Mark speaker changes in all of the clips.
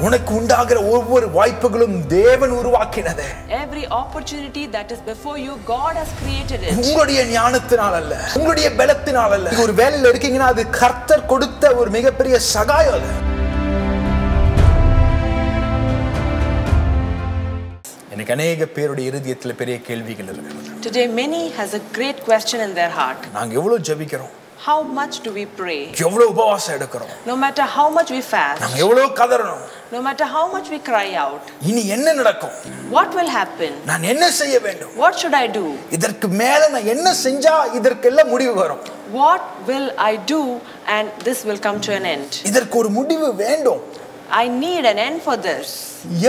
Speaker 1: உனக்கு உண்டாகிற ஒவ்வொரு வாய்ப்புகளும் தேவன் உருவாக்கினது.
Speaker 2: Every opportunity that is before you, God has created it.
Speaker 1: உங்களுடைய ஞானத்தினால் அல்ல, உங்களுடைய பலத்தினால் அல்ல. ஒரு வேலையில இருக்கீங்கன்னா அது கர்த்தர் கொடுத்த ஒரு மிகப்பெரிய சகாயம். எனக்கு அநேக பேருடைய இருதயத்துல பெரிய கேள்விகள் இருக்கு.
Speaker 2: Today many has a great question in their heart.
Speaker 1: நாங்க எவ்வளவு ஜெபிக்கிறோம்?
Speaker 2: How much do we pray?
Speaker 1: எவ்வளவு உபவாசம் எடுக்கிறோம்?
Speaker 2: No matter how much we fast.
Speaker 1: நாங்க எவ்வளவு கதறணும்?
Speaker 2: No matter how much we cry out.
Speaker 1: இனி என்ன நடக்கும்?
Speaker 2: What will happen?
Speaker 1: நான் என்ன செய்ய வேண்டும்?
Speaker 2: What should I do?
Speaker 1: இதற்கு மேல நான் என்ன செஞ்சா இதற்கெல்லாம் முடிவு வரும்?
Speaker 2: What will I do and this will come to an end?
Speaker 1: இதற்கு ஒரு முடிவு வேண்டும்.
Speaker 2: I need an end for this.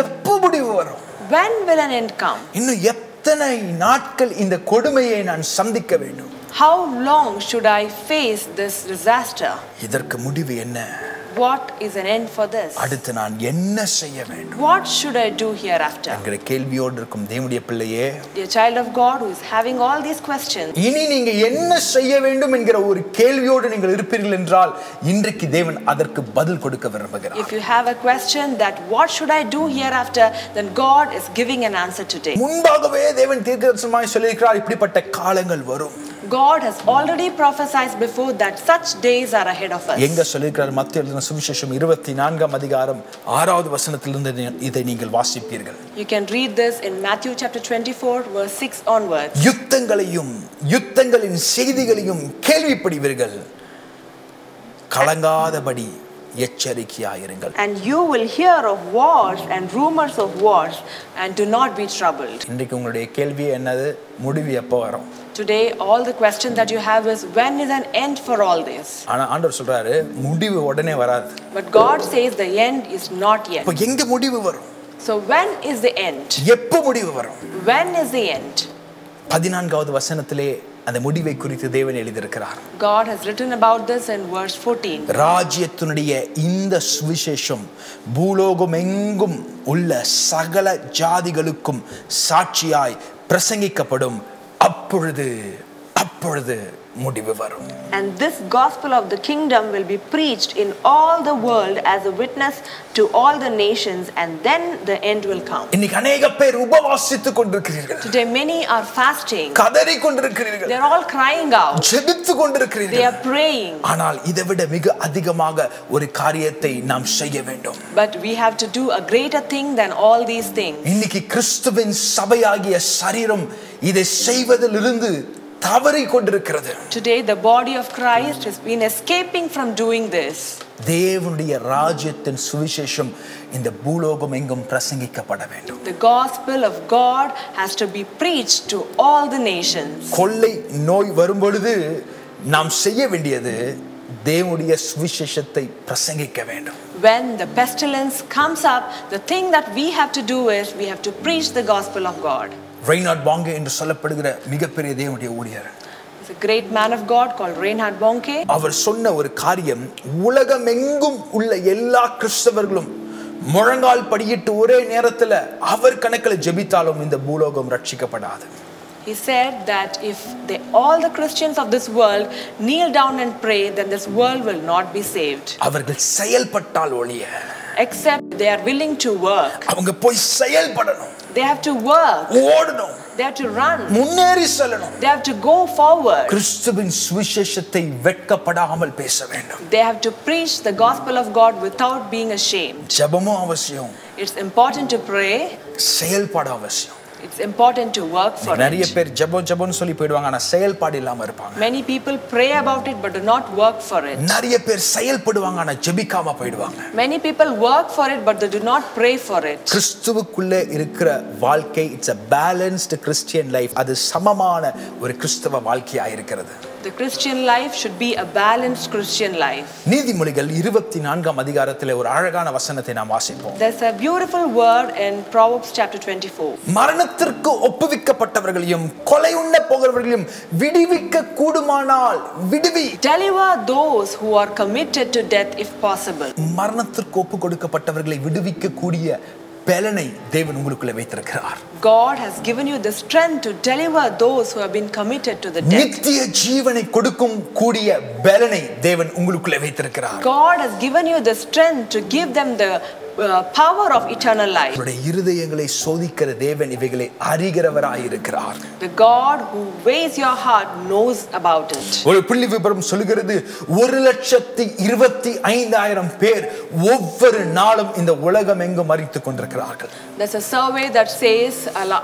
Speaker 1: எப்ப முடிவு வரும்?
Speaker 2: When will an end come?
Speaker 1: இன்னும் எத்தனை நாட்கள் இந்த கொடுமையை நான் சந்திக்க வேண்டும்?
Speaker 2: How long should I face this disaster?
Speaker 1: இதற்கு முடிவு என்ன?
Speaker 2: What is an end for this?
Speaker 1: அடுத்து நான் என்ன செய்ய வேண்டும்?
Speaker 2: What should I do hereafter?
Speaker 1: என்கிற கேள்வியோடு இருக்கும் தேவனுடைய பிள்ளையே,
Speaker 2: Dear child of God who is having all these questions,
Speaker 1: இனி நீங்க என்ன செய்ய வேண்டும் என்கிற ஒரு கேள்வியோடு நீங்கள் இருப்பீர்கள் என்றால் இன்றைக்கு தேவன் அதற்கு பதில் கொடுக்க விரும்புகிறார்.
Speaker 2: if you have a question that what should I do hereafter, then God is giving an answer today.
Speaker 1: முன்பாகவே தேவன் தீர்க்கதரிசனமாய் சொல்லியிருக்கிறார், இப்படிப்பட்ட காலங்கள் வரும்.
Speaker 2: God has already prophesied before that such days are ahead of us.
Speaker 1: எங்க சொல்லியிருக்கிறார்? மத்தேயு எழுதின சுவிசேஷம் 24ஆம் அதிகாரம் 6வது வசனத்திலிருந்து இதை நீங்கள் வாசிப்பீர்கள்.
Speaker 2: You can read this in Matthew chapter 24 verse 6 onwards.
Speaker 1: யுத்தங்களையும் யுத்தங்களின் செய்திகளையும் கேள்விப்படுவீர்கள், கலங்காதபடி எச்சரிக்கையாயிருங்கள்.
Speaker 2: And you will hear of wars and rumors of wars, and do not be troubled.
Speaker 1: இன்றைக்கு உங்களுடைய கேள்வி என்னது? முடிவு எப்போ வரும்?
Speaker 2: Today all the question that you have is when is an end for all this?
Speaker 1: ஆனா ஆண்டவர் சொல்றாரு முடிவு உடனே வராது.
Speaker 2: But God says the end is not yet.
Speaker 1: இப்போ எங்க முடிவு வரும்?
Speaker 2: So when is the end?
Speaker 1: எப்போ முடிவு வரும்?
Speaker 2: When is the end?
Speaker 1: 14வது வசனத்திலே அந்த முடிவை குறித்து தேவன் எழுதியிருக்கிறார்.
Speaker 2: God has written about this in verse 14.
Speaker 1: ராஜ்யத்தினுடைய இந்த சுவிசேஷம் பூலோகம் எங்கும் உள்ள சகல ஜாதிகளுக்கும் சாட்சியாய் பிரசங்கிக்கப்படும், அப்பொழுது முடிவு வரும்.
Speaker 2: And this gospel of the kingdom will be preached in all the world as a witness to all the nations, and then the end will come.
Speaker 1: இன்னைக்கு अनेक பேர் உபவாசித்துக் கொண்டிருக்கிறீர்கள்.
Speaker 2: Today many are fasting.
Speaker 1: கதறிக் கொண்டிருக்கிறீர்கள்.
Speaker 2: They are all crying out.
Speaker 1: ஜெபித்துக் கொண்டிருக்கிறீர்கள்.
Speaker 2: They are praying.
Speaker 1: ஆனால் இதைவிட மிக அதிகமாக ஒரு காரியத்தை நாம் செய்ய வேண்டும்.
Speaker 2: But we have to do a greater thing than all these things.
Speaker 1: இன்னைக்கு கிறிஸ்துவின் சபையாகிய சரீரம் இதை செய்வதிலிருந்து தவறிக் கொண்டிருக்கிறது.
Speaker 2: Today the body of Christ has been escaping from doing this.
Speaker 1: தேவனுடைய ராஜ்யத்தின் சுவிசேஷம் இந்த பூலோகம் எங்கும் பிரசங்கிக்கப்பட வேண்டும்.
Speaker 2: The gospel of God has to be preached to all the nations.
Speaker 1: கொள்ளை நோய் வரும் பொழுது நாம் செய்ய வேண்டியது தேவனுடைய சுவிசேஷத்தை பிரசங்கிக்க வேண்டும்.
Speaker 2: When the pestilence comes up, the thing that we have to do is we have to preach the gospel of God.
Speaker 1: ரெய்னார்ட் Banke என்று சொல்லப்படுகிற மிகப்பெரிய தேவனுடைய ஊழியர்,
Speaker 2: He's a great man of God called Reinhard Bonnke.
Speaker 1: அவர் சொன்ன ஒரு காரியம், உலகமெங்கும் உள்ள எல்லா கிறிஸ்தவர்களும் முழங்கால் படியிட்டு ஒரே நேரத்தில் அவர் கணக்கில் ஜெபித்தாலும் இந்த பூலோகம் ரட்சிக்கப்படாது.
Speaker 2: He said that if all the Christians of this world kneel down and pray, then this world will not be saved.
Speaker 1: அவர்கள் செயல்பட்டால் ஒழிய,
Speaker 2: except they are willing to work.
Speaker 1: அவங்க போய் செயல்படணும்.
Speaker 2: They have to work.
Speaker 1: ஓடணும்.
Speaker 2: They have to run.
Speaker 1: முன்னேறி செல்லணும்.
Speaker 2: They have to go forward.
Speaker 1: கிறிஸ்துவின் சுவிசேஷத்தை வெட்கப்படாமல் பேச வேண்டும்.
Speaker 2: They have to preach the gospel of God without being ashamed.
Speaker 1: ஜெபமும் அவசியம்.
Speaker 2: It's important to pray.
Speaker 1: செயல்பட அவசியம்.
Speaker 2: It's important to work for it.
Speaker 1: நிறைய பேர் ஜெபம் சொல்லி போய்டுவாங்க, ஆனா செயல்பாடு இல்லாம இருப்பாங்க.
Speaker 2: Many people pray about it but do not work for it.
Speaker 1: நிறைய பேர் செயல்படுவாங்க, ஆனா ஜெபிக்காம போய்டுவாங்க.
Speaker 2: Many people work for it but they do not pray for it.
Speaker 1: கிறிஸ்துவுக்குள்ளே இருக்கிற வாழ்க்கை, it's a balanced Christian life. அது சமமான ஒரு கிறிஸ்தவ வாழ்க்கையா இருக்கிறது.
Speaker 2: The Christian life should be a balanced Christian life.
Speaker 1: நீதிமொழிகள் 24ஆம் அதிகாரத்திலே ஒரு அழகான வசனத்தை நாம் வாசிப்போம்.
Speaker 2: There's a beautiful word in Proverbs chapter 24.
Speaker 1: மரணத்திற்கு ஒப்புவிக்கப்பட்டவர்களையும் கொலை உண்ண போகிறவர்களையும் விடுவிக்க கூடுமானால் விடுவி.
Speaker 2: Deliver those who are committed to death if possible.
Speaker 1: மரணத்திற்கு ஒப்பு கொடுக்கப்பட்டவர்களை விடுவிக்க கூடிய பலனை தேவன் உங்களுக்குள்ள வைத்திருக்கிறார்.
Speaker 2: God has given you the strength to deliver those who have been committed to the death.
Speaker 1: நித்திய ஜீவனை கொடுக்கும் கூடிய பலனை தேவன் உங்களுக்குள்ள வைத்திருக்கிறார்.
Speaker 2: God has given you the strength to give them the power of eternal life.
Speaker 1: உங்களுடைய இருதயங்களை சோதிக்கிற தேவன் இவைகளை அறிகிறவராய் இருக்கிறார்.
Speaker 2: The God who weighs your heart knows about it.
Speaker 1: ஒரு புள்ளி விபரம் சொல்கிறது 1,25,000 பேர் ஒவ்வொரு நாளும் இந்த உலகம் எங்கும் மரித்துக் கொண்டிருக்கிறார்கள்.
Speaker 2: There's a survey that says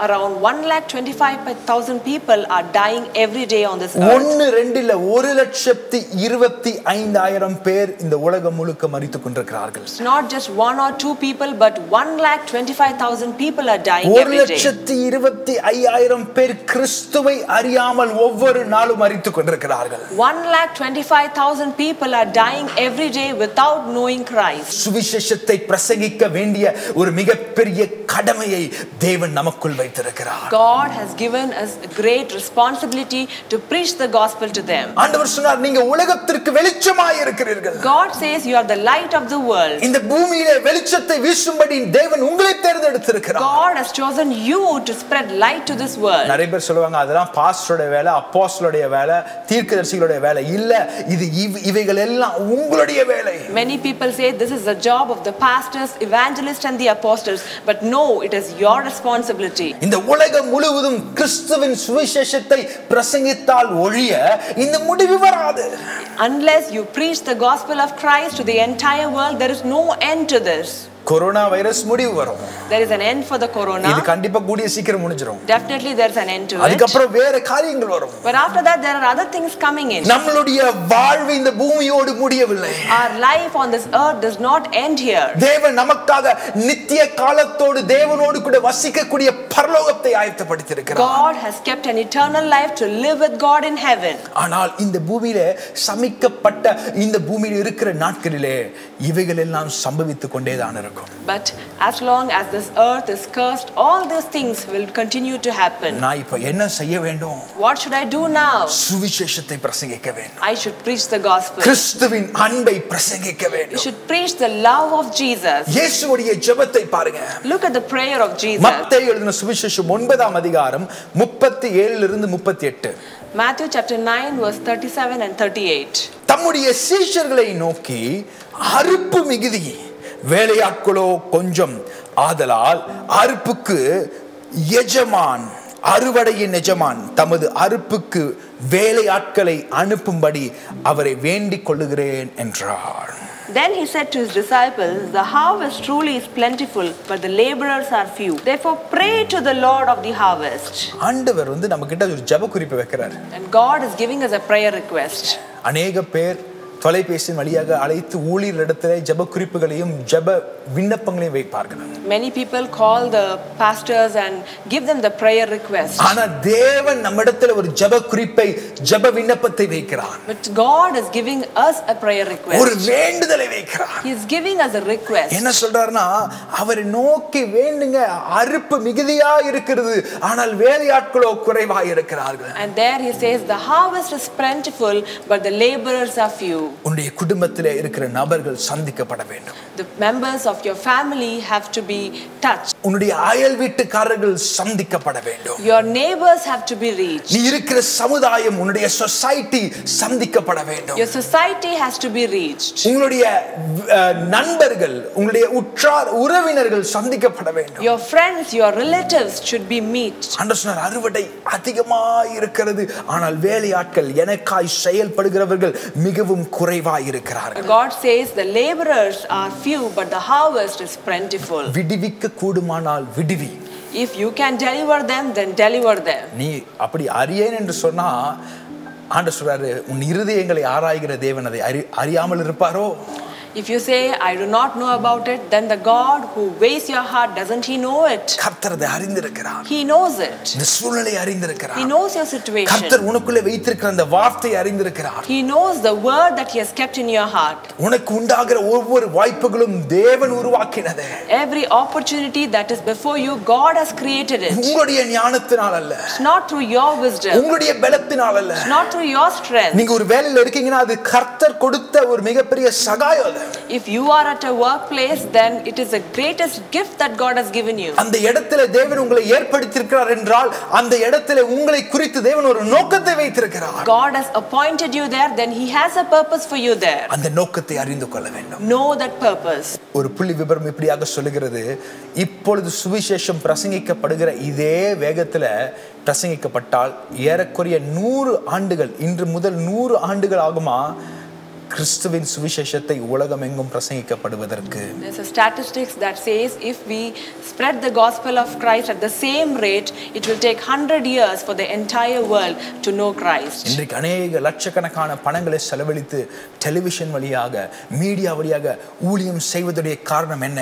Speaker 2: around 1,25,000 people are dying every day on this earth.
Speaker 1: 1-2 இல்ல 1,25,000 பேர் இந்த உலகம் முழுக்க மரித்துக் கொண்டிருக்கிறார்கள்.
Speaker 2: It's not just 1 or 2 people, but 1,25,000 people are dying every day.
Speaker 1: 1,25,000 பேர் கிறிஸ்துவை அறியாமல் ஒவ்வொரு நாளும் மரித்துக் கொண்டிருக்கிறார்கள்.
Speaker 2: 1,25,000 people are dying every day without knowing Christ.
Speaker 1: சுவிசேஷத்தை பிரசங்கிக்க வேண்டிய ஒரு மிகப்பெரிய கடமையை தேவன் நமக்குள் வைத்திருக்கிறார்.
Speaker 2: God has given us a great responsibility to preach the gospel to them.
Speaker 1: ஆண்டவர் சொன்னார், நீங்க உலகத்திற்கு வெளிச்சமாய் இருக்கிறீர்கள்.
Speaker 2: God says you are the light of the world.
Speaker 1: இந்த பூமியிலே வெளிச்சத்தை வீசும்படி தேவன் உங்களை தேர்ந்தெடுத்திருக்கிறார்.
Speaker 2: God has chosen you to spread light to this world.
Speaker 1: நிறைய பேர் சொல்லுவாங்க, அதெல்லாம் பாஸ்டரோட வேலை, அப்போஸ்தலருடைய வேலை, தீர்க்கதரிசிகளுடைய வேலை. இல்ல, இது இவைகள் எல்லாம் உங்களுடைய வேலை.
Speaker 2: Many people say this is the job of the pastors, evangelists and the apostles, but no, it is your responsibility.
Speaker 1: இந்த உலகம் முழுவதும் கிறிஸ்துவின் சுவிசேஷத்தை பிரசங்கித்தால் ஒழிய இந்த முடிவு வராது.
Speaker 2: Unless you preach the gospel of Christ to the entire world, there is no end to this.
Speaker 1: Corona virus முடிவு வரும்.
Speaker 2: There is an end for the corona.
Speaker 1: இது கண்டிப்பா கூடிய சீக்கிரம் முடிஞ்சிரும்.
Speaker 2: Definitely there is an end to it.
Speaker 1: அதுக்கு அப்புறம் வேற காரியங்கள் வரும்.
Speaker 2: But after that there are other things coming in.
Speaker 1: நம்மளுடைய வாழ்வு இந்த பூமியோடு முடியவில்லை.
Speaker 2: Our life on this earth does not end here.
Speaker 1: தேவன் நமக்காக நித்திய காலத்தோடு தேவனோடு கூட வசிக்கக்கூடிய பரலோகத்தை ஆயத்தப்படுத்தியிருக்கிறார்.
Speaker 2: God has kept an eternal life to live with God in heaven.
Speaker 1: ஆனால் இந்த பூமியிலே சமிக்கப்பட்ட இந்த பூமியில் இருக்கிற நாட்களிலே இவைகள் எல்லாம் சம்பவித்துக் கொண்டேதான் இருக்கும்.
Speaker 2: But as long as this earth is cursed, all these things will continue to happen.
Speaker 1: நான் இப்ப என்ன செய்ய வேண்டும்?
Speaker 2: What should I do now?
Speaker 1: சுவிசேஷத்தை பிரசங்கிக்க வேண்டும்.
Speaker 2: I should preach the gospel.
Speaker 1: கிறிஸ்துவின் அன்பை பிரசங்கிக்க
Speaker 2: You
Speaker 1: வேண்டும்.
Speaker 2: should preach the love of Jesus.
Speaker 1: இயேசுவுடைய ஜெபத்தை பாருங்க.
Speaker 2: Look at the prayer of Jesus.
Speaker 1: மத்தேயு எழுதின சுவிசேஷம் 9ஆம் அதிகாரம் 37 இருந்து 38.
Speaker 2: Matthew chapter 9 verse 37 and 38.
Speaker 1: தம்முடைய சீஷர்களை நோக்கி, அறுப்பு மிகுதி, வேலையாட்களோ கொஞ்சம், ஆதலால் அறுப்புக்கு எஜமான், அறுவடையின் எஜமான் தமது அறுப்புக்கு வேலையாட்களை அனுப்பும்படி அவரை வேண்டிக் கொள்ளுகிறேன் என்றார்.
Speaker 2: Then he said to his disciples, the harvest truly is plentiful, but the laborers are few. Therefore pray to the Lord of the harvest.
Speaker 1: ஆண்டவர் நம்மகிட்ட ஒரு ஜெப குறிப்பு வைக்கிறார்.
Speaker 2: And God is giving us a prayer request.
Speaker 1: அநேக பேர் தொலைபேசியின் வழியாக அழைத்து ஊழியரிடத்திலே ஜெப குறிப்புகளையும் ஜெப விண்ணப்பங்களையும் வைப்பார்கள்.
Speaker 2: Many people call the pastors and give them the prayer request.
Speaker 1: ஆனா தேவன் நம்மிடத்தில் ஒரு ஜெப குறிப்பை, ஜெப விண்ணப்பத்தை வைக்கிறார்.
Speaker 2: But God is giving us a prayer request.
Speaker 1: ஒரு வேண்டுதலை வைக்கிறார்.
Speaker 2: He is giving us a request.
Speaker 1: என்ன சொல்றாருன்னா, அவரை நோக்கி வேண்டுங்க, அறுப்பு மிகுதியா இருக்கிறது, ஆனால் வேலையாட்களோ குறைவாய் இருக்கிறார்கள்.
Speaker 2: And there he says the harvest is plentiful, but the laborers are few.
Speaker 1: உன்னுடைய குடும்பத்திலே இருக்கிற நபர்கள் சந்திக்கப்பட வேண்டும்.
Speaker 2: The members of your family have to be touched.
Speaker 1: உன்னுடைய அயல் வீட்டுக்காரர்கள் சந்திக்கப்பட வேண்டும்.
Speaker 2: Your neighbors have to be reached.
Speaker 1: நீ இருக்கிற சமுதாயம், உன்னுடைய சொசைட்டி சந்திக்கப்பட வேண்டும்.
Speaker 2: Your society has to be reached.
Speaker 1: உங்களுடைய நண்பர்கள், உங்களுடைய உற்றார் உறவினர்கள் சந்திக்கப்பட வேண்டும்.
Speaker 2: Your friends, your relatives should be met.
Speaker 1: ஆண்டவர் சொன்னார், அறுவடை அதிகமாய் இருக்கிறது, ஆனால் வேலையாட்கள் எனக்காய் செயல்படுகிறவர்கள் மிகவும் குறைவாய் இருக்கிறார்கள்.
Speaker 2: God says the laborers are few, but the harvest is plentiful.
Speaker 1: விடுவிக்க கூடுமானால் விடுவி.
Speaker 2: If you can deliver them, then deliver them.
Speaker 1: நீ அப்படி அறியேன் என்று சொன்னா ஆண்டவர் சொல்றாரு, உன் இருதயங்களை ஆராய்கிற தேவன் அதை அறியாமல் இருப்பாரோ?
Speaker 2: If you say I do not know about it, then the God who weighs your heart, doesn't he know it?
Speaker 1: கர்த்தர் அதை அறிந்திருக்கிறார்.
Speaker 2: He knows it.
Speaker 1: இந்த சூழ்நிலையை அறிந்திருக்கிறார்.
Speaker 2: He knows your situation.
Speaker 1: கர்த்தர் உனக்குள்ளே வைத்திருக்கிற அந்த வார்த்தையை அறிந்திருக்கிறார்.
Speaker 2: He knows the word that he has kept in your heart.
Speaker 1: உனக்கு உண்டாகிற ஒவ்வொரு வாய்ப்புகளும் தேவன் உருவாக்கினது.
Speaker 2: Every opportunity that is before you, God has created it.
Speaker 1: உங்களுடைய ஞானத்தினால் அல்ல.
Speaker 2: It's not through your wisdom.
Speaker 1: உங்களுடைய பலத்தினால் அல்ல.
Speaker 2: It's not through your strength.
Speaker 1: நீங்க ஒரு வேலையில இருக்கீங்கன்னா அது கர்த்தர் கொடுத்த ஒரு மிகப்பெரிய சகாயம்.
Speaker 2: If you are at a workplace, then it is the greatest gift that God has given you.
Speaker 1: அந்த இடத்துல தேவன் உங்களை ஏற்படுத்தியிருக்கிறார் என்றால் அந்த இடத்துல உங்களை குறித்து தேவன் ஒரு நோக்கத்தை வைத்திருக்கிறார்.
Speaker 2: God has appointed you there, then he has a purpose for you there.
Speaker 1: அந்த நோக்கத்தை அறிந்து கொள்ள வேண்டும்.
Speaker 2: Know that purpose.
Speaker 1: ஒரு புள்ளி விபரம் இப்படியாக சொல்லுகிறது, இப்பொழுது சுவிசேஷம் பிரசங்கிக்கப்படுகிற இதே வேகத்துல பிரசங்கிக்கப்பட்டால் ஏறக்குறைய 100 ஆண்டுகள், இன்று முதல் 100 ஆண்டுகள் ஆகுமா கிறிஸ்துவின் சுவிசேஷத்தை உலகம் எங்கும் பிரசங்கிக்கப்படுவதற்கு?
Speaker 2: There's a statistics that says if we spread the gospel of Christ at the same rate, it will take 100 years for the entire world to know Christ.
Speaker 1: இன்றைக்கு அநேக லட்சக்கணக்கான பணங்களை செலவழித்து டெலிவிஷன் வழியாக, மீடியா வழியாக ஊழியம் செய்வதுடைய காரணம் என்ன?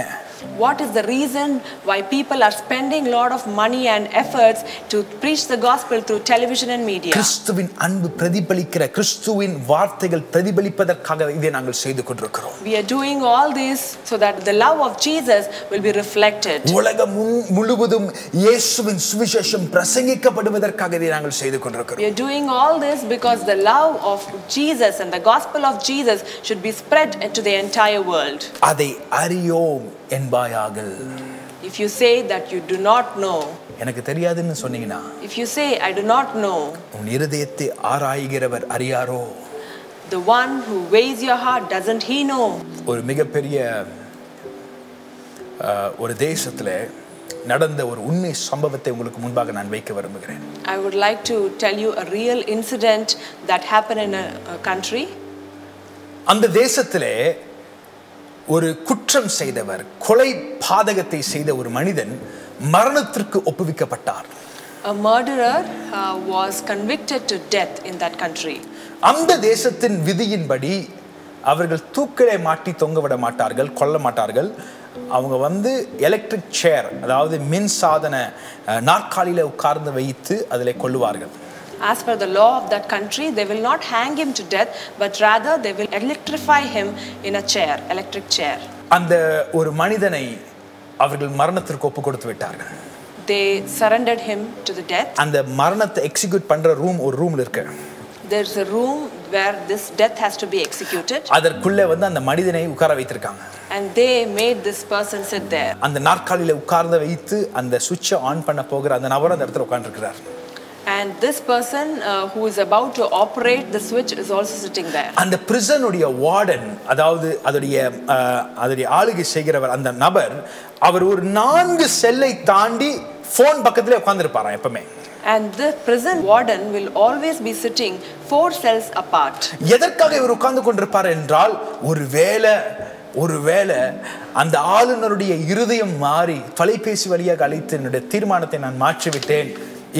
Speaker 2: What is the reason why people are spending a lot of money and efforts to preach the gospel through television and media?
Speaker 1: கிறிஸ்துவின் அன்பு பிரதிபலிக்கிற, கிறிஸ்துவின் வார்த்தைகள் பிரதிபலிப்பதற்காக இதை நாங்கள் செய்து கொண்டிருக்கிறோம்.
Speaker 2: We are doing all this so that the love of Jesus will be reflected.
Speaker 1: உலகம் முழுவதும் இயேசுவின் சுவிசேஷம் பிரசங்கிக்கப்படுவதற்காக இதை நாங்கள் செய்து கொண்டிருக்கிறோம்.
Speaker 2: We are doing all this because the love of Jesus and the gospel of Jesus should be spread into the entire world.
Speaker 1: அதை அறியோம் என்பாயாகள்.
Speaker 2: If you say that you do not know,
Speaker 1: எனக்கு தெரியாதுன்னு சொன்னீங்கன்னா,
Speaker 2: if you say I do not know,
Speaker 1: உன் இருதயத்தை ஆராய்கிறவர் அறியாரோ?
Speaker 2: the one who weighs your heart, doesn't he know?
Speaker 1: ஒரு மிகப்பெரிய ஒரு தேசத்துல நடந்த ஒரு உண்மை சம்பவத்தை உங்களுக்கு முன்பாக நான் வைக்க விரும்புகிறேன்.
Speaker 2: I would like to tell you a real incident that happened in a country.
Speaker 1: அந்த தேசத்திலே ஒரு குற்றம் செய்தவர், கொலை பாதகத்தை செய்த ஒரு மனிதன் மரணத்திற்கு ஒப்புவிக்கப்பட்டார்.
Speaker 2: A murderer was convicted to death in that country.
Speaker 1: அந்த தேசத்தின் விதியின்படி அவர்கள் தூக்கிலே மாட்டி தொங்க விட மாட்டார்கள், கொல்ல மாட்டார்கள். அவங்க எலக்ட்ரிக் சேர், அதாவது மின் சாதன நாற்காலியில உட்கார்ந்து வைத்து அதிலே கொல்லுவார்கள்.
Speaker 2: As per the law of that country, they will not hang him to death, but rather they will electrify him in a chair, electric chair.
Speaker 1: அந்த ஒரு மனிதனை அவர்கள் மரணத்திற்கு ஒப்பு கொடுத்து விட்டார்கள்.
Speaker 2: They surrendered him to the death.
Speaker 1: அந்த மரணத்தை எக்ஸிக்யூட் பண்ற ஒரு ரூம்ல இருக்கு.
Speaker 2: There's a room where this death has to be executed.
Speaker 1: அதற்குள்ளே அந்த மனிதனை உட்கார வைத்திருக்காங்க.
Speaker 2: And they made this person sit there.
Speaker 1: அந்த நாற்காலியில உட்கார்ந்து வைத்து அந்த சுவிட்சை ஆன் பண்ண போகிற அந்த நபர் அந்த இடத்துல உட்கார்ந்திருக்கிறார்.
Speaker 2: And this person who is about to operate the switch is also sitting there.
Speaker 1: அந்த பிரிசனுடைய வார்டன், அதாவது அதோடைய ஆளுகை செய்கிறவர், அந்த நபர் அவர் ஒரு 4 செல்லை தாண்டி போன் பக்கத்திலே உட்கார்ந்திருப்பாராம் எப்பவுமே.
Speaker 2: And the prison warden will always be sitting 4 cells apart.
Speaker 1: எதற்காக இவர் உட்கார்ந்து கொண்டிருப்பார் என்றால், ஒருவேளை அந்த ஆளுநருடைய இருதயம் மாறி தொலைபேசி வழியாக அழைத்து என்னுடைய தீர்மானத்தை நான் மாற்றிவிட்டேன்,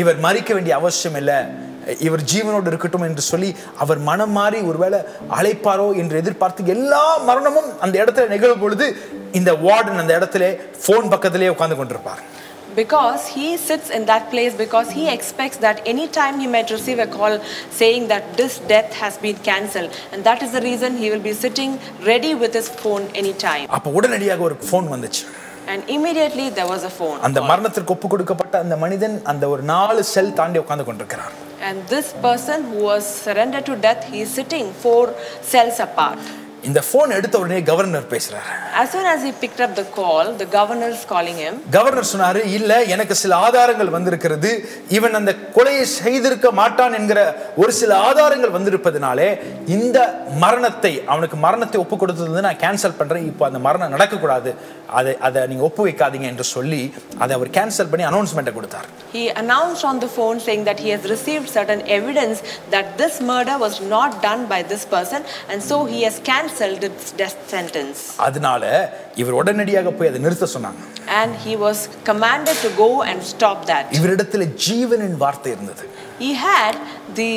Speaker 1: இவர் மறிக்க வேண்டிய அவசியம் இல்லை, இவர் ஜீவனோடு இருக்கட்டும் என்று சொல்லி அவர் மனம் மாறி ஒருவேளை அழைப்பாரோ என்று எதிர்பார்த்து எல்லா மரணமும் அந்த இடத்துல நிகழும் பொழுது இந்த வார்டன் அந்த இடத்துல போன் பக்கத்திலே உட்கார்ந்து கொண்டிருப்பார்.
Speaker 2: Because he sits in that place because he expects that any time he might receive a call saying that this death has been cancelled, and that is the reason he will be sitting ready with his phone anytime.
Speaker 1: அப்ப உடனடியாக ஒரு phone வந்துச்சு.
Speaker 2: And immediately there was a phone.
Speaker 1: அந்த மரணத்திற்கு ஒப்பு கொடுக்கப்பட்ட அந்த மனிதன் அந்த ஒரு 4 செல் தாண்டி உட்கார்ந்து கொண்டிருக்கிறார்.
Speaker 2: And this person who was surrendered to death, he is sitting 4 cells apart.
Speaker 1: இந்த போன் எடுத்த உடனே கவர்னர் பேசுறார்.
Speaker 2: As soon as he picked up the call, the governor is calling him.
Speaker 1: Governor சொன்னாரு, இல்ல எனக்கு சில ஆதாரங்கள் வந்திருக்கிறது, இவன் அந்த கொலையை செய்திருக்க மாட்டான் என்கிற ஒரு சில ஆதாரங்கள் வந்திருப்பதனாலே இந்த அவனுக்கு மரணத்தை ஒப்பு கொடுத்தது நான் கேன்சல் பண்றேன், இப்போ அந்த மரணம் நடக்க கூடாது, அதை நீங்க ஒப்பு வைக்காதீங்க என்று சொல்லி அதை அவர் கேன்சல் பண்ணி அனௌன்ஸ்மென்ட் கொடுத்தார்.
Speaker 2: He announced on the phone saying that he has received certain evidence that this murder was not done by this person, and so he has cancelled its death sentence.
Speaker 1: அதனால இவர் உடனடியாக போய் அதை நிறுத்த சொன்னாங்க.
Speaker 2: And he was commanded to go and stop that.
Speaker 1: இவரிடத்தில் ஜீவனின் வார்த்தை இருந்தது.
Speaker 2: He had the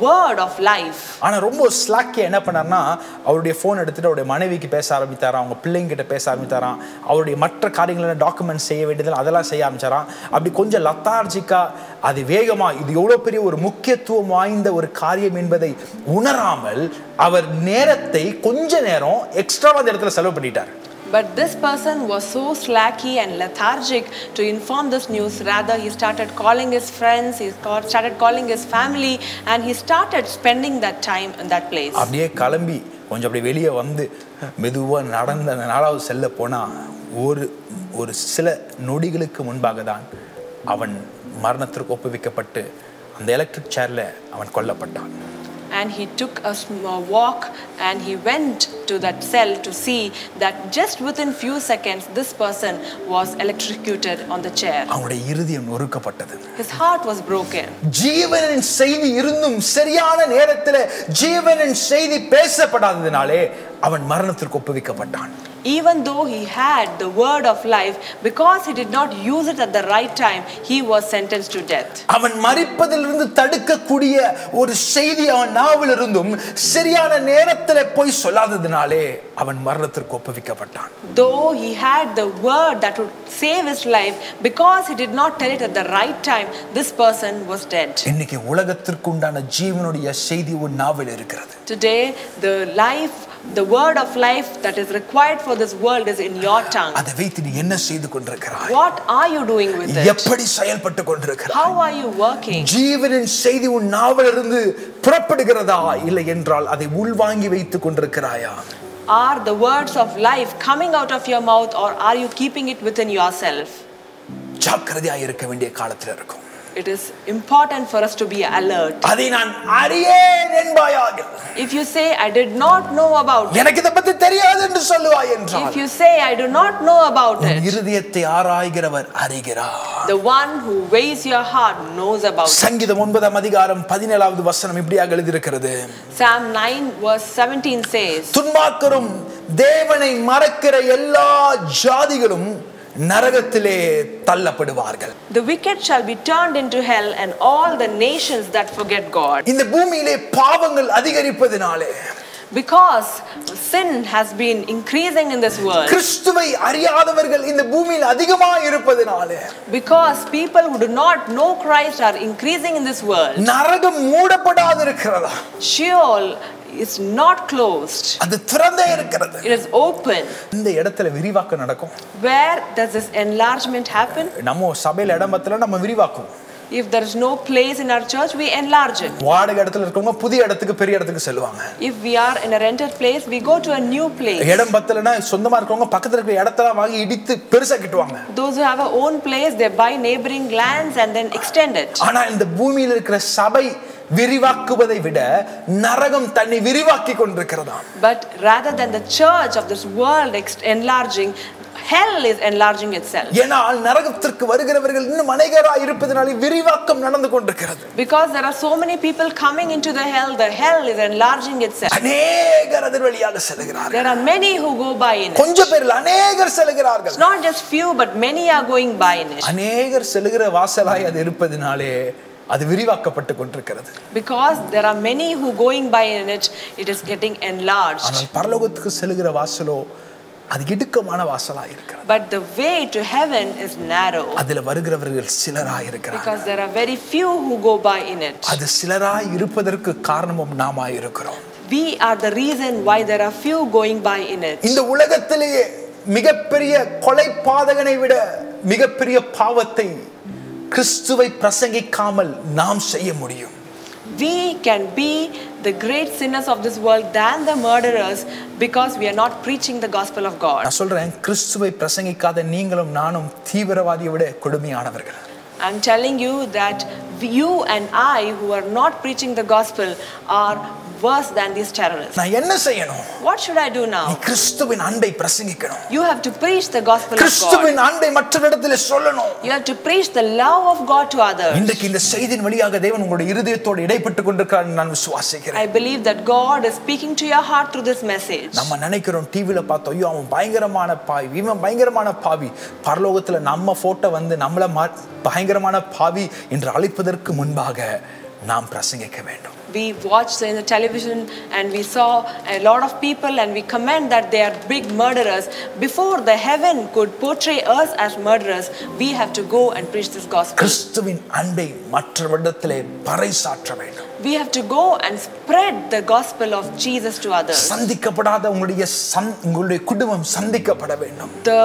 Speaker 2: word of life.
Speaker 1: ஆனா ரொம்ப ஸ்லாக்கியா என்ன பண்ணார்னா, அவருடைய போன் எடுத்துட்டு அவருடைய மனைவிக்கு பேச ஆரம்பித்தாராம், அவங்க பிள்ளைங்க கிட்ட பேச ஆரம்பித்தாராம், அவருடைய மற்ற காரியங்களை டாக்குமெண்ட் செய்ய வேண்டியது அதெல்லாம் செய்ய ஆரம்பிச்சாராம். அப்படி கொஞ்சம் லத்தார்ஜிக்கா அது வேகமா இது எவ்வளவு பெரிய ஒரு முக்கியத்துவம் வாய்ந்த ஒரு காரியம் என்பதை உணராமல் அவர் நேரத்தை கொஞ்ச நேரம் எக்ஸ்ட்ராவா அந்த இடத்துல செலவு பண்ணிட்டார்.
Speaker 2: But this person was so slacky and lethargic to inform this news. Rather, he started calling his friends, he started calling his family, and he started spending that time in that place.
Speaker 1: அப்படியே கிளம்பி கொஞ்சம் அப்படி வெளியே வந்து மெதுவாக நடந்து அந்த 4வது செல்ல போனால் ஒரு சில நொடிகளுக்கு முன்பாக தான் அவன் மரணத்திற்கு ஒப்புவிக்கப்பட்டு அந்த எலக்ட்ரிக் சேரில் அவன் கொல்லப்பட்டான்.
Speaker 2: And he took a small walk and he went to that cell to see that just within few seconds this person was electrocuted on the chair.
Speaker 1: அவனுடைய இருதயம் நொறுக்கப்பட்டது.
Speaker 2: His heart was broken.
Speaker 1: ஜீவனின் செய்தி இருந்தும் சரியான நேரத்தில் ஜீவனின் செய்தி பேசப்படாததினாலே அவன் மரணத்திற்கு ஒப்புவிக்கப்பட்டான்.
Speaker 2: Even though he had the word of life, because he did not use it at the right time, he was sentenced to death.
Speaker 1: அவன் மரிப்பதிலிருந்து தடுக்கக்கூடிய ஒரு செய்தி அவன் நாவில் இருந்தும் சரியான நேரத்தில் போய் சொல்லாததினாலே அவன் மரணத்திற்கு ஒப்புவிக்கப்பட்டான்.
Speaker 2: Though he had the word that would save his life, because he did not tell it at the right time, this person was dead.
Speaker 1: இன்னைக்கு உலகத்திற்கு உண்டான ஜீவனுடைய செய்தி உன் நாவில் இருக்கிறது.
Speaker 2: Today the word of life that is required for this world is in your tongue.
Speaker 1: அதை வைத்து நீ என்ன செய்து கொண்டிருக்கிறாய்?
Speaker 2: What are you doing with it?
Speaker 1: எப்படி செயல்பட்டு கொண்டிருக்கிறாய்?
Speaker 2: How are you working?
Speaker 1: ஜீவனின் செய்தி உன் நாவிலிருந்து புறப்படுகிறதா இல்லை என்றால் அதை உள்வாங்கி வைத்துக் கொண்டிருக்கிறாயா?
Speaker 2: Are the words of life coming out of your mouth, or are you keeping it within yourself?
Speaker 1: ஜாக்கிரதையாக இருக்க வேண்டிய காலத்தில் இருக்கும்.
Speaker 2: It is important for us to be alert.
Speaker 1: அதை நான் அறியேன் என்பாயாக.
Speaker 2: If you say I did not know about it,
Speaker 1: எனக்கு இத பத்தி தெரியாது என்று சொல்லுவாய் என்றால்,
Speaker 2: if you say I do not know about it,
Speaker 1: இருதயத்தை ஆராய்கிறவர் அறிகிறார்.
Speaker 2: the one who weighs your heart knows about it.
Speaker 1: சங்கீதம் 9ஆம் அதிகாரம் 17வது வசனம் இப்படியாக எழுதி இருக்கிறது.
Speaker 2: Psalm 9 verse 17 says,
Speaker 1: துன்மார்க்கரும் தேவனை மறக்கிற எல்லா ஜாதிகளும் நரகத்திலே தள்ளப்படுவார்கள்.
Speaker 2: The wicked shall be turned into hell, and all the nations that forget God.
Speaker 1: இந்த பூமியிலே பாவங்கள் அதிகரிப்பதினாலே,
Speaker 2: because sin has been increasing in this world,
Speaker 1: கிறிஸ்துவை அறியாதவர்கள் இந்த பூமியில் அதிகமாக இருப்பதினாலே,
Speaker 2: because people who do not know Christ are increasing in this world,
Speaker 1: நரகம் மூடப்படாது இருக்கிறதா?
Speaker 2: Sheol is not closed.
Speaker 1: அது திறந்தே இருக்கிறது.
Speaker 2: It is open.
Speaker 1: இந்த இடத்துல விரிவாக்கம் நடக்கும்.
Speaker 2: Where does this enlargement happen?
Speaker 1: நம்ம சபையில இடம் பத்தல நம்ம விரிவாக்குவோம்.
Speaker 2: If there is no place in our church, we enlarge it.
Speaker 1: வாடகை இடத்துல இருக்கவங்க புதிய இடத்துக்கு பெரிய இடத்துக்கு செல்வாங்க.
Speaker 2: If we are in a rented place, we go to a new place.
Speaker 1: இடம் பத்தலனா சொந்தமா இருக்கவங்க பக்கத்துல இருக்கிற இடத்தெல்லாம் வாங்கி இடித்து பெருசா கட்டுவாங்க.
Speaker 2: Those who have a own place, they buy neighboring lands and then extend it.
Speaker 1: ஆனா இந்த பூமியில இருக்கிற சபை விரிவாக்குவதை விட நரகம் தன்னை விரிவாக்கி கொண்டிருக்கிறதா?
Speaker 2: But rather than the church of this world enlarging, hell is enlarging itself.
Speaker 1: ஏனால் நரகத்திற்கு வருகிறவர்கள் இன்னும் அநேகராய் இருப்பதனால விரிவாக்கம் நடந்து கொண்டிருக்கிறது.
Speaker 2: Because there are so many people coming into the hell is enlarging itself.
Speaker 1: அநேகர் அதன் வழியாக செல்கிறார்கள்.
Speaker 2: There are many who go by in it.
Speaker 1: கொஞ்சம் பேர் அநேகர் செல்கிறார்கள்.
Speaker 2: It's not just few, but many are going by in it.
Speaker 1: அநேகர் செல்கிற வாசலாய் அது இருப்பதனாலே அது விரிவாக்கப்பட்டு கொண்டிருக்கிறது.
Speaker 2: Because there are many who going by in it, it is getting enlarged.
Speaker 1: ஆனால் பரலோகத்துக்கு செல்கிற வாசலோ அது இடுக்கமான வாசலாய் இருக்கிறது.
Speaker 2: But the way to heaven is narrow.
Speaker 1: அதில வருகிறவர்கள் சிலராய் இருக்கிறார்கள்.
Speaker 2: Because there are very few who go by in it.
Speaker 1: அது சிலராய் இருப்பதற்கு காரணமும் நாமாய் இருக்கிறோம்.
Speaker 2: We are the reason why there are few going by in it.
Speaker 1: இந்த உலகத்திலேயே மிகப்பெரிய கொலைபாதகனை விட மிகப்பெரிய பாவத்தை கிறிஸ்துவை பிரசங்கிக்காமல் நாம் செய்ய முடியும்.
Speaker 2: We can be the great sinners of this world than the murderers because we are not preaching the gospel of God.
Speaker 1: நான் சொல்றேன், கிறிஸ்துவை பிரசங்கிக்காத நீங்களும் நானும் தீவிரவாதியை விட கொடுமையானவர்கள்.
Speaker 2: I'm telling you that you and I who are not preaching the gospel are worse than these terrorists.
Speaker 1: நான் என்ன செய்யணும்?
Speaker 2: What should I do now?
Speaker 1: நீ கிறிஸ்துவின் அன்பை பிரசங்கிக்கணும்.
Speaker 2: You have to preach the gospel of God.
Speaker 1: கிறிஸ்துவின் அன்பை மற்றவரிடத்தில் சொல்லணும்.
Speaker 2: You have to preach the love of God to others.
Speaker 1: இன்றைக்கு இந்த செய்தியின் வழியாக தேவன் உங்களுடைய இருதயத்தோடு இடைப்பட்டு கொண்டிருக்கிறார் நான் விசுவாசிக்கிறேன்.
Speaker 2: I believe that God is speaking to your heart through this message.
Speaker 1: நம்ம நினைக்கிறோம் டிவில பார்த்தோம், ஐயோ அவன் பயங்கரமான பாவி, இவன் பயங்கரமான பாவி. பரலோகத்துல நம்ம போட்டோ வந்து நம்மள பயங்கரமான பாவி என்று அழைப்பதற்கு முன்பாக நாம் பிரசங்கிக்க வேண்டும்.
Speaker 2: We watched in the television and we saw a lot of people and we comment that they are big murderers. Before the heaven could portray us as murderers, we have to go and preach this gospel.
Speaker 1: கிறிஸ்துவின் அன்பை மற்றவரிடத்திலே பறைசாற்ற வேண்டும்.
Speaker 2: We have to go and spread the gospel of Jesus to others.
Speaker 1: சந்திக்கப்படாத உங்களுடைய குடும்பம் சந்திக்கப்பட வேண்டும்.
Speaker 2: The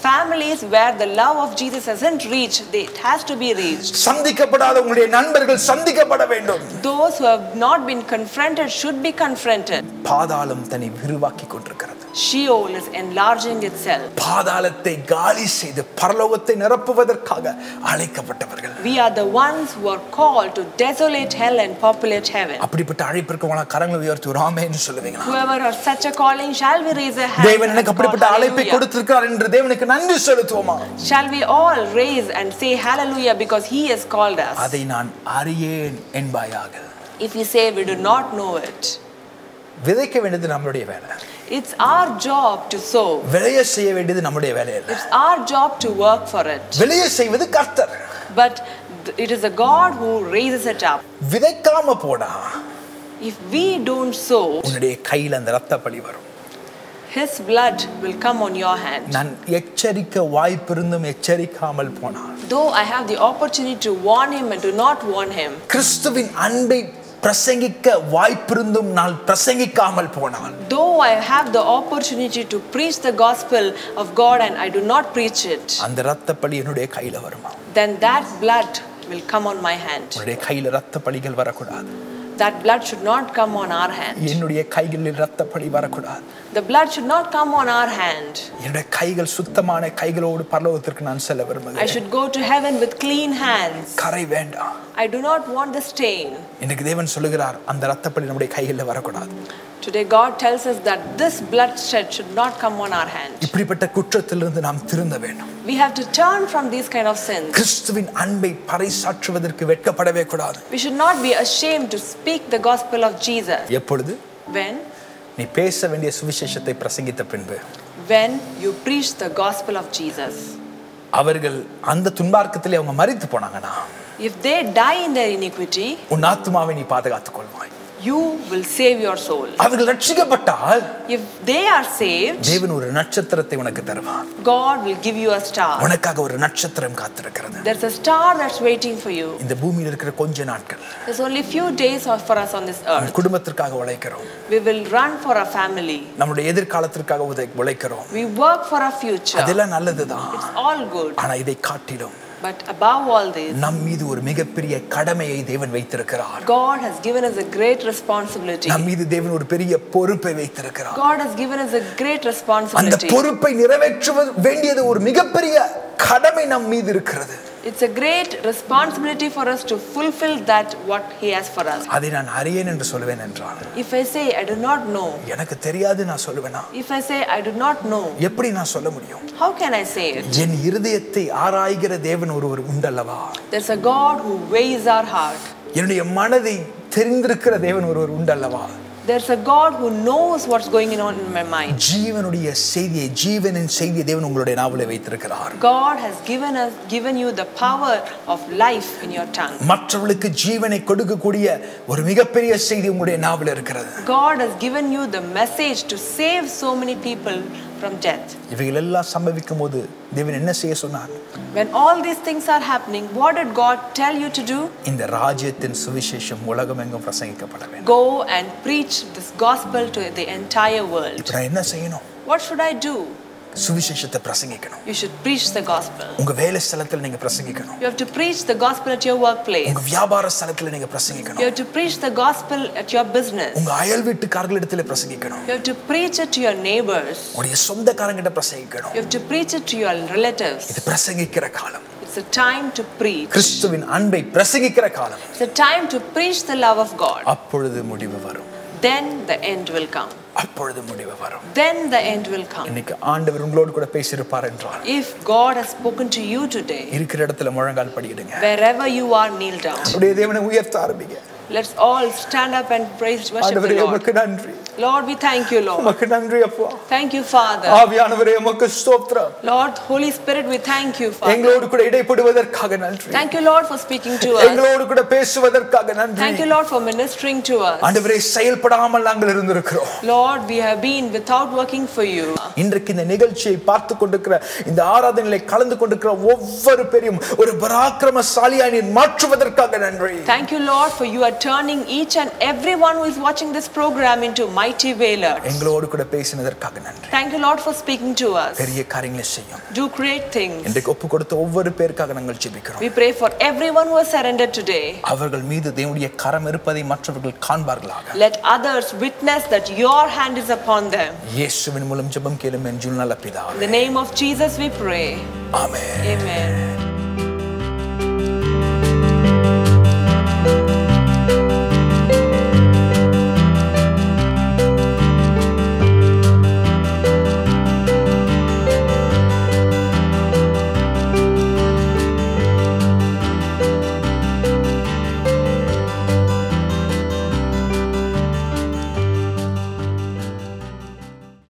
Speaker 2: families where the love of Jesus hasn't reached, it has to be reached.
Speaker 1: சந்திக்கப்படாத உங்களுடைய நண்பர்கள் சந்திக்கப்பட வேண்டும்.
Speaker 2: Those who have not been confronted should be confronted.
Speaker 1: பாதாளம் தன்னை விரிவாக்கிக் கொண்டிருக்கிறது.
Speaker 2: Sheol is enlarging itself.
Speaker 1: பாதாளத்தை காலி செய்து பரலோகத்தை நிரப்புவதற்காக அழைக்கப்பட்டவர்கள்.
Speaker 2: We are the ones who are called to desolate hell and populate heaven.
Speaker 1: அப்படிப்பட்ட அழைப்பிற்குமான கரங்களை உயர்த்தி ஒரு ஆமென் சொல்லுவீங்களா?
Speaker 2: Whoever has such a calling, shall we raise a hand?
Speaker 1: தேவன் எனக்கு அப்படிப்பட்ட அழைப்பை கொடுத்திருக்கிறார் என்று தேவனுக்கு நன்றி செலுத்துவோமா?
Speaker 2: Shall we all raise and say hallelujah because he has called us?
Speaker 1: அதை நான் அறியேன் என்பாயாக.
Speaker 2: If we say we do not know it,
Speaker 1: விதைக்க வேண்டியது நம்மளுடைய வேலை.
Speaker 2: it's our job to sow.
Speaker 1: விளைய செய்ய வேண்டியது நம்முடைய வேலை இல்ல.
Speaker 2: It's our job to work for it.
Speaker 1: விளைய செய்வது கர்த்தர்.
Speaker 2: But it is a God who raises it up.
Speaker 1: விதைக்காம போடா.
Speaker 2: If we don't sow,
Speaker 1: உன்னுடைய கையில அந்த இரத்தப்பழி வரும்.
Speaker 2: his blood will come on your hand.
Speaker 1: நான் எச்சரிக்க வாய்ப்பிருந்தும் எச்சரிக்காமல் போனான்.
Speaker 2: Though I have the opportunity to warn him and to not warn him.
Speaker 1: கிறிஸ்துவின் அன்பை பிரசங்கிக்க வாய்ப்பிருந்தும் நான் பிரசங்கிக்காமல் போனான்.
Speaker 2: Though I have the opportunity to preach the gospel of God and I do not preach it,
Speaker 1: அந்த இரத்தப்பழி என்னுடைய கையில வருமா?
Speaker 2: then that blood will come on my hand.
Speaker 1: உன்னுடைய கையில இரத்தப்பழிகள் வரக்கூடாது.
Speaker 2: That blood should not come on our hand.
Speaker 1: என்னுடைய கைகளில் இரத்தப்பழி வரக்கூடாது.
Speaker 2: The blood should not come on our hand.
Speaker 1: என்னுடைய கைகள் சுத்தமான கைகளோடு பரலோகத்திற்கு நான் செல்ல விரும்புகிறேன்.
Speaker 2: I should go to heaven with clean hands.
Speaker 1: கரை வேண்டாம்.
Speaker 2: I do not want the stain.
Speaker 1: எனக்கு தேவன் சொல்லுகிறார் அந்த இரத்தப்பழி நம்முடைய கைகளில் வரக்கூடாது.
Speaker 2: Today God tells us that this bloodshed should not come on our hand.
Speaker 1: இப்படிப்பட்ட குற்றத்திலிருந்து நாம் திருந்த வேண்டும்.
Speaker 2: We have to turn from these kind of sins.
Speaker 1: கிறிஸ்துவின் அன்பை பறைசாற்றுவதற்கு வெட்கப்படவே கூடாது.
Speaker 2: We should not be ashamed to speak the gospel of Jesus.
Speaker 1: எப்பொழுது?
Speaker 2: When?
Speaker 1: நீ பேச வேண்டிய சுவிசேஷத்தை பிரசங்கித்த பின்பு.
Speaker 2: When you preach the gospel of Jesus.
Speaker 1: அவர்கள் அந்த துன்மார்க்கத்திலே அவங்க மரித்து போனாங்கன்னா,
Speaker 2: if they die in their iniquity,
Speaker 1: உன் ஆத்துமாவை நீ பாதுகாத்துக் கொள்வாய்.
Speaker 2: you will save your soul.
Speaker 1: அவர்கள் ரட்சிக்கப்பட்டால்,
Speaker 2: if they are saved,
Speaker 1: தேவன் ஒரு நட்சத்திரத்தை உனக்கு தருவார்.
Speaker 2: God will give you a star.
Speaker 1: உனக்காக ஒரு நட்சத்திரம் காத்திருக்கிறது.
Speaker 2: There's a star that's waiting for you.
Speaker 1: இந்த பூமியில் இருக்கிற கொஞ்ச நாட்கள்,
Speaker 2: There's only few days for us on this earth.
Speaker 1: குடும்பத்திற்காக உழைக்கிறோம்.
Speaker 2: We will run for our family.
Speaker 1: நம்முடைய எதிர்காலத்திற்காக உழைக்கிறோம்.
Speaker 2: We work for our future.
Speaker 1: அதெல்லாம் நல்லதுதான்.
Speaker 2: It's all good.
Speaker 1: ஆனா இதை காட்டிலும்
Speaker 2: But above all this,
Speaker 1: நம் மீது ஒரு மிகப்பெரிய கடமையை தேவன் வைத்திருக்கிறார்.
Speaker 2: God has given us a great responsibility.
Speaker 1: நம் மீது தேவன் ஒரு பெரிய பொறுப்பை வைத்திருக்கிறார்.
Speaker 2: God has given us a great
Speaker 1: அந்த
Speaker 2: responsibility.
Speaker 1: பொறுப்பை நிறைவேற்ற வேண்டியது ஒரு மிகப்பெரிய கடமை நம் மீது இருக்கிறது.
Speaker 2: It's a great responsibility for us to fulfill that what he has for us.
Speaker 1: அதை நான் அறியேன் என்று சொல்வேன் என்றால்,
Speaker 2: If I say I do not know,
Speaker 1: எனக்கு தெரியாது நான் சொல்லுவேனா?
Speaker 2: if I say I do not know,
Speaker 1: எப்படி நான் சொல்ல முடியும்?
Speaker 2: how can I say it?
Speaker 1: என் இருதயத்தை ஆராய்கிற தேவன் ஒருவர் உண்டல்லவா?
Speaker 2: There's a God who weighs our heart.
Speaker 1: என்னுடைய மனதை தெரிந்திருக்கிற தேவன் ஒருவர் உண்டல்லவா?
Speaker 2: There's a God who knows what's going on in my mind.
Speaker 1: ஜீவனுடைய செய்தியை, ஜீவனின் செய்தியை தேவன் உங்களுடைய நாவிலே வைத்திருக்கிறார்.
Speaker 2: God has given you the power of life in your tongue.
Speaker 1: மற்றவர்களுக்கு ஜீவனை கொடுக்கக்கூடிய ஒரு மிகப்பெரிய செய்தி உங்களுடைய நாவிலே இருக்கிறது.
Speaker 2: God has given you the message to save so many people from death.
Speaker 1: இவைகள் எல்லாம் சம்பவிக்கும்போது தேவன் என்ன செய்ய சொன்னார்?
Speaker 2: When all these things are happening, what did God tell you to do?
Speaker 1: இந்த ராஜ்யத்தின் சுவிசேஷம் உலகமெங்கும் பிரசங்கிக்கப்பட வேண்டும்.
Speaker 2: Go and preach this gospel to the entire world.
Speaker 1: இப்போ நான் என்ன செய்யணும்?
Speaker 2: What should I do?
Speaker 1: சுவிசேஷத்தை பிரசங்கிக்கணும்.
Speaker 2: You should preach the gospel.
Speaker 1: உங்க வேலை ஸ்தலத்தில் நீங்க பிரசங்கிக்கணும்.
Speaker 2: You have to preach the gospel at your workplace.
Speaker 1: உங்க வியாபார ஸ்தலத்தில் நீங்க பிரசங்கிக்கணும்.
Speaker 2: You have to preach the gospel at your business.
Speaker 1: உங்க அயல் வீட்டுக்காரர்களிடத்தில் பிரசங்கிக்கணும்.
Speaker 2: You have to preach it to your neighbors.
Speaker 1: உங்க சொந்தக்காரங்கிட்ட பிரசங்கிக்கணும்.
Speaker 2: You have to preach it to your relatives.
Speaker 1: இது பிரசங்கிக்கிற காலம்.
Speaker 2: It's a time to preach.
Speaker 1: கிறிஸ்துவின் அன்பை பிரசங்கிக்கிற காலம்.
Speaker 2: It's a time to preach the love of God.
Speaker 1: அப்பொழுது முடிவு வரும்.
Speaker 2: Then the end will come.
Speaker 1: அப்பொழுது முடிவு வரும்.
Speaker 2: Then the end will come.
Speaker 1: இன்னைக்கு ஆண்டவர் உங்களோடு கூட பேசியிருப்பார் என்றால்,
Speaker 2: If God has spoken to you today,
Speaker 1: இருக்கிற இடத்துல முழங்கால் படியிடுங்க.
Speaker 2: wherever you are, kneel down.
Speaker 1: அப்படியே தேவனை உயர்த்த ஆரம்பிங்க.
Speaker 2: Let's all stand up and praise, worship
Speaker 1: ஆண்டவரே
Speaker 2: the Lord.
Speaker 1: உமக்கு நன்றி.
Speaker 2: Lord, we thank you, Lord.
Speaker 1: உமக்கு நன்றி அப்பா.
Speaker 2: Thank you, Father.
Speaker 1: ஆவியானவரே உமக்கு ஸ்தோத்திரம்.
Speaker 2: Lord, Holy Spirit, we thank you, Father.
Speaker 1: எங்களோடு கூட இடைப்படுவதற்காக நன்றி.
Speaker 2: Thank you, Lord, for speaking to us.
Speaker 1: எங்களோடு கூட பேசுவதற்காக நன்றி.
Speaker 2: Thank you, Lord, for ministering to us.
Speaker 1: ஆண்டவரே செயல்படாமல் நாங்கள் இருந்திருக்கிறோம்.
Speaker 2: Lord, we have been without working for you.
Speaker 1: இன்றைக்கு இந்த நிகழ்ச்சியை பார்த்து கொண்டிருக்கிற இந்த ஆராதனையிலே கலந்து கொண்டிருக்கிற ஒவ்வொரு பேரையும் ஒரு பராக்கிரமசாலியாய் நீர் மாற்றுவதற்காக நன்றி.
Speaker 2: Thank you, Lord, for you are turning each and everyone who is watching this program into mighty valors.
Speaker 1: எங்களோடு கூட பேசினதற்காக நன்றி.
Speaker 2: Thank you, Lord, for speaking to us.
Speaker 1: பெரிய காரியங்களை செய்யும்.
Speaker 2: Do great things.
Speaker 1: இன்றைக்கு ஒப்பு கொடுத்த ஒவ்வொரு பேருக்காக நாங்கள் ஜெபிக்கிறோம்.
Speaker 2: We pray for everyone who has surrendered today.
Speaker 1: அவர்கள் மீது தேவனுடைய கரம் இருப்பதை மற்றவர்கள் காண்பார்களாக.
Speaker 2: Let others witness that your hand is upon them.
Speaker 1: இயேசுவின் மூலம் ஜெபம் கேளும் என் ஜீவனுள்ள பிதாவே.
Speaker 2: In the name of Jesus we pray.
Speaker 1: Amen.
Speaker 2: Amen.